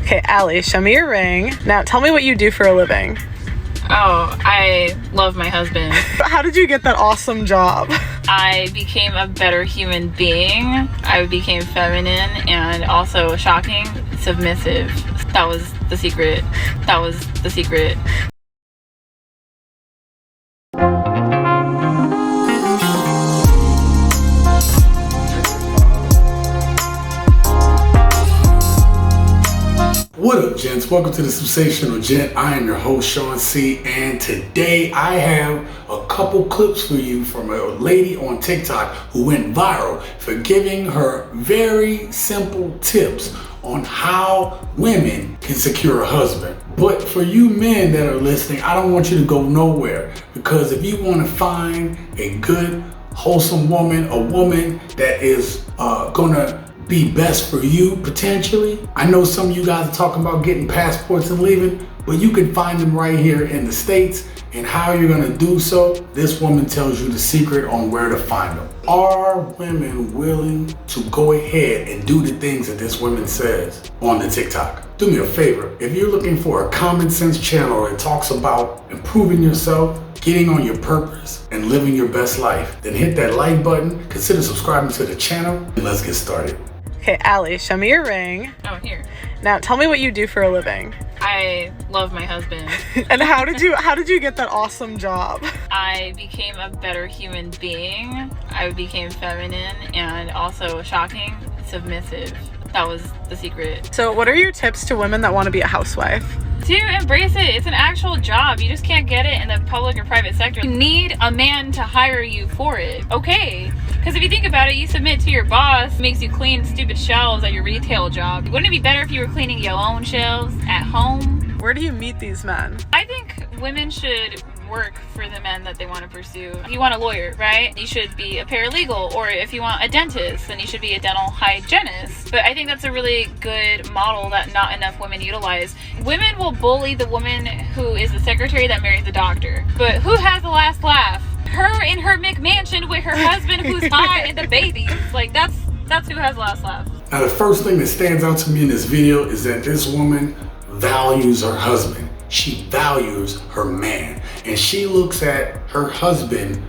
Okay, Allie, show me your ring. Now tell me what you do for a living. Oh, I love my husband. How did you get that awesome job? I became a better human being. I became feminine and also shocking, submissive. That was the secret. That was the secret. What up, gents? Welcome to the Sensational Gent. I am your host, Sean C. And today I have a couple clips for you from a lady on TikTok who went viral for giving her very simple tips on how women can secure a husband. But for you men that are listening, I don't want you to go nowhere, because if you want to find a good, wholesome woman, a woman that is gonna be best for you potentially. I know some of you guys are talking about getting passports and leaving, but you can find them right here in the States. And how you're gonna do so, this woman tells you the secret on where to find them. Are women willing to go ahead and do the things that this woman says on the TikTok? Do me a favor, if you're looking for a common sense channel that talks about improving yourself, getting on your purpose, and living your best life, then hit that like button, consider subscribing to the channel, and let's get started. Okay, Allie, show me your ring. Oh, here. Now tell me what you do for a living. I love my husband. And how did you get that awesome job? I became a better human being. I became feminine and also shocking, submissive. That was the secret. So what are your tips to women that want to be a housewife? To embrace it. It's an actual job. You just can't get it in the public or private sector. You need a man to hire you for it. Okay. Because if you think about it, you submit to your boss, makes you clean stupid shelves at your retail job. Wouldn't it be better if you were cleaning your own shelves at home? Where do you meet these men? I think women should work for the men that they want to pursue. If you want a lawyer, right? You should be a paralegal. Or if you want a dentist, then you should be a dental hygienist. But I think that's a really good model that not enough women utilize. Women will bully the woman who is the secretary that marries the doctor. But who has the last laugh? Her in her McMansion with her husband who's hot and the babies. Like that's who has the last laugh. Now the first thing that stands out to me in this video is that this woman values her husband. She values her man. And she looks at her husband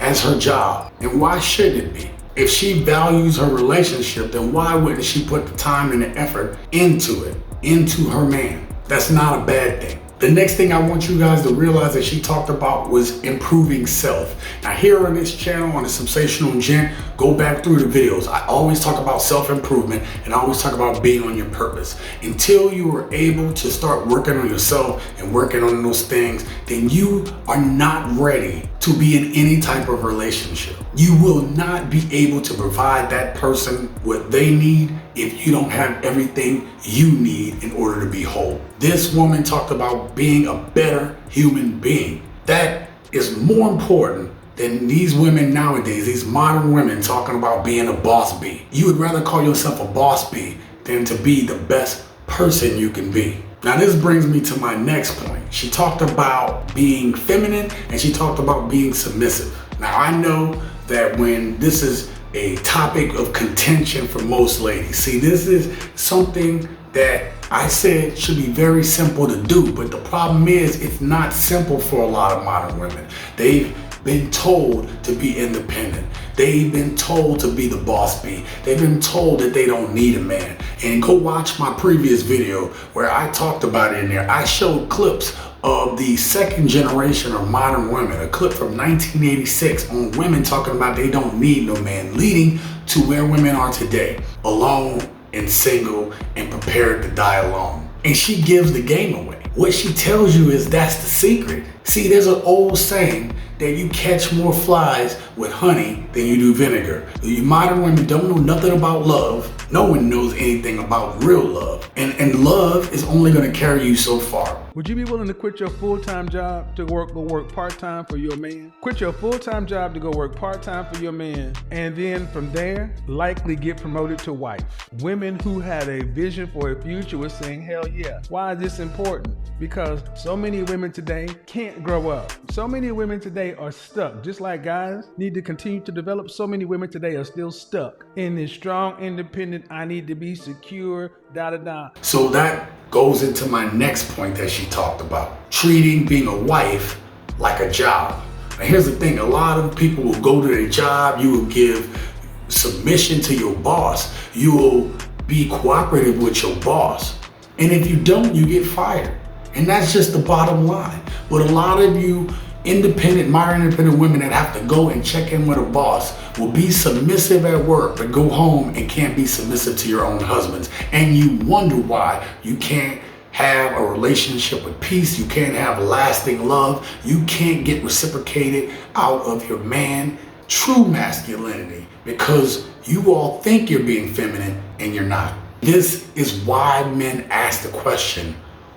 as her job. And why should it be? If she values her relationship, then why wouldn't she put the time and the effort into it, into her man? That's not a bad thing. The next thing I want you guys to realize that she talked about was improving self. Now here on this channel, on the Sensational Gent, go back through the videos. I always talk about self-improvement and I always talk about being on your purpose. Until you are able to start working on yourself and working on those things, then you are not ready to be in any type of relationship. You will not be able to provide that person what they need if you don't have everything you need in order to be whole. This woman talked about being a better human being. That is more important than these women nowadays, these modern women talking about being a boss bee. You would rather call yourself a boss bee than to be the best person you can be. Now this brings me to my next point. She talked about being feminine and she talked about being submissive. Now I know that when this is a topic of contention for most ladies, see, this is something that I said should be very simple to do, but the problem is it's not simple for a lot of modern women. They've been told to be independent. They've been told to be the boss bee. They've been told that they don't need a man. And go watch my previous video where I talked about it in there. I showed clips of the second generation of modern women, a clip from 1986 on women talking about they don't need no man, leading to where women are today, alone and single and prepared to die alone. And she gives the game away. What she tells you is that's the secret. See, there's an old saying that you catch more flies with honey than you do vinegar. You modern women don't know nothing about love. No one knows anything about real love. And love is only gonna carry you so far. Would you be willing to quit your full-time job to go work part-time for your man? Quit your full-time job to go work part-time for your man, and then from there, likely get promoted to wife. Women who had a vision for a future were saying, hell yeah. Why is this important? Because so many women today can't grow up. So many women today are stuck. Just like guys need to continue to develop, so many women today are still stuck in this strong, independent, I need to be secure, da-da-da. So that goes into my next point that she talked about, treating being a wife like a job. Now here's the thing, a lot of people will go to their job, you will give submission to your boss, you will be cooperative with your boss, and if you don't, you get fired. And that's just the bottom line. But a lot of you modern independent women that have to go and check in with a boss will be submissive at work, but go home and can't be submissive to your own husbands. And you wonder why you can't have a relationship with peace, you can't have lasting love, you can't get reciprocated out of your man, true masculinity, because you all think you're being feminine and you're not. This is why men ask the question,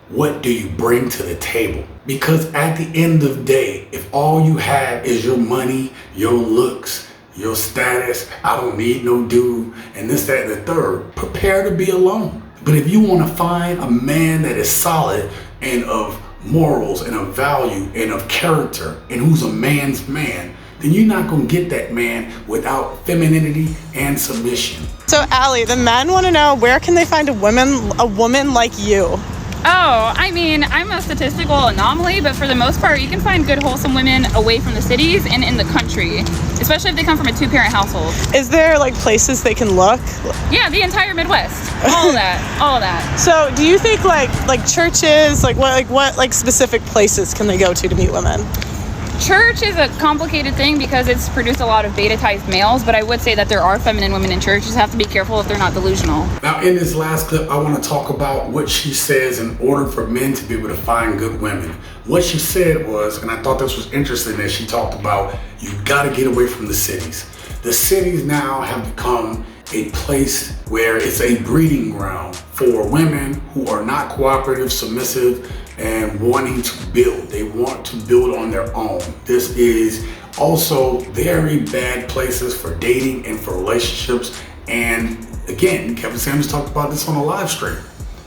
what do you bring to the table? Because at the end of the day, if all you have is your money, your looks, your status, I don't need no dude, and this, that, and the third, prepare to be alone. But if you want to find a man that is solid and of morals and of value and of character and who's a man's man, then you're not going to get that man without femininity and submission. So Allie, the men want to know, where can they find a woman like you? Oh, I mean, I'm a statistical anomaly, but for the most part, you can find good, wholesome women away from the cities and in the country, especially if they come from a two-parent household. Is there like places they can look? Yeah, the entire Midwest. All of that. So do you think like churches, what specific places can they go to meet women? Church is a complicated thing because it's produced a lot of beta-tized males, but I would say that there are feminine women in church. You just have to be careful if they're not delusional. Now in this last clip, I want to talk about what she says in order for men to be able to find good women. What she said was, and I thought this was interesting, that she talked about, you got to get away from the cities. The cities now have become a place where it's a breeding ground for women who are not cooperative, submissive, and wanting to build. They want to build on their own. This is also very bad places for dating and for relationships. And again, Kevin Samuels talked about this on a live stream.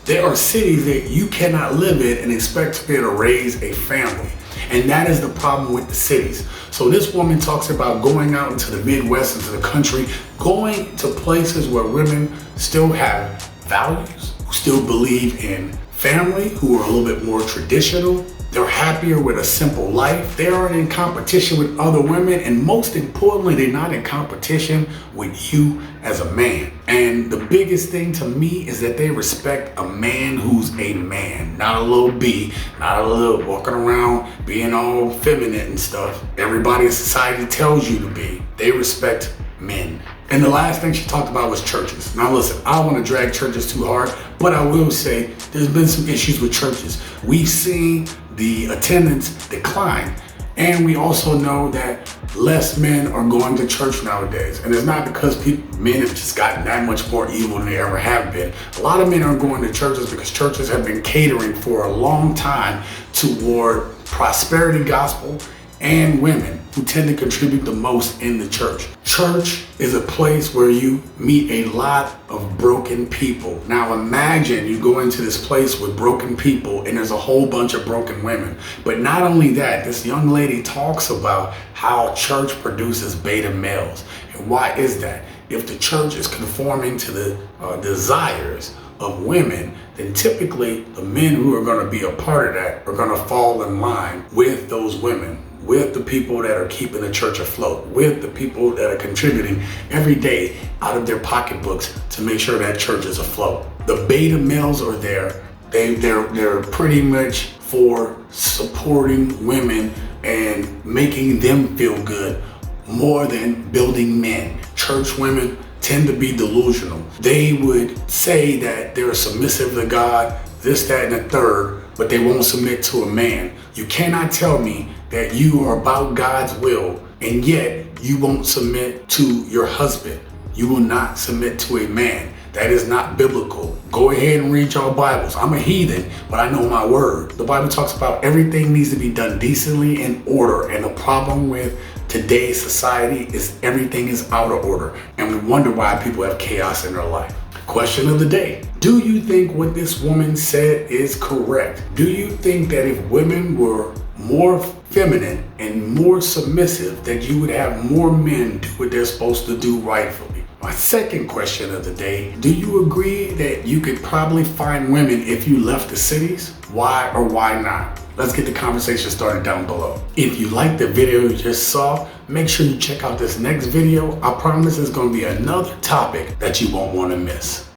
There are cities that you cannot live in and expect to be able to raise a family. And that is the problem with the cities. So this woman talks about going out into the Midwest, into the country, going to places where women still have values, who still believe in family, who are a little bit more traditional. They're happier with a simple life. They aren't in competition with other women. And most importantly, they're not in competition with you as a man. And the biggest thing to me is that they respect a man who's a man, not a little B, not a little walking around being all feminine and stuff. Everybody in society tells you to be. They respect men. And the last thing she talked about was churches. Now listen, I don't want to drag churches too hard, but I will say there's been some issues with churches. We've seen the attendance decline, and we also know that less men are going to church nowadays. And it's not because men have just gotten that much more evil than they ever have been. A lot of men are going to churches because churches have been catering for a long time toward prosperity gospel and women who tend to contribute the most in the church. Church is a place where you meet a lot of broken people. Now imagine you go into this place with broken people and there's a whole bunch of broken women. But not only that, this young lady talks about how church produces beta males. And why is that? If the church is conforming to the desires of women, then typically the men who are going to be a part of that are going to fall in line with those women, with the people that are keeping the church afloat, with the people that are contributing every day out of their pocketbooks to make sure that church is afloat. The beta males are there. They're pretty much for supporting women and making them feel good more than building men. Church women tend to be delusional. They would say that they're submissive to God, this, that, and the third, but they won't submit to a man. You cannot tell me that you are about God's will and yet you won't submit to your husband. You will not submit to a man. That is not biblical. Go ahead and read your Bibles. I'm a heathen, but I know my word. The Bible talks about everything needs to be done decently in order. And the problem with today's society is everything is out of order. And we wonder why people have chaos in their life. Question of the day. Do you think what this woman said is correct? Do you think that if women were more feminine and more submissive, that you would have more men do what they're supposed to do rightfully? My second question of the day, do you agree that you could probably find women if you left the cities? Why or why not? Let's get the conversation started down below. If you liked the video you just saw, make sure you check out this next video. I promise it's going to be another topic that you won't want to miss.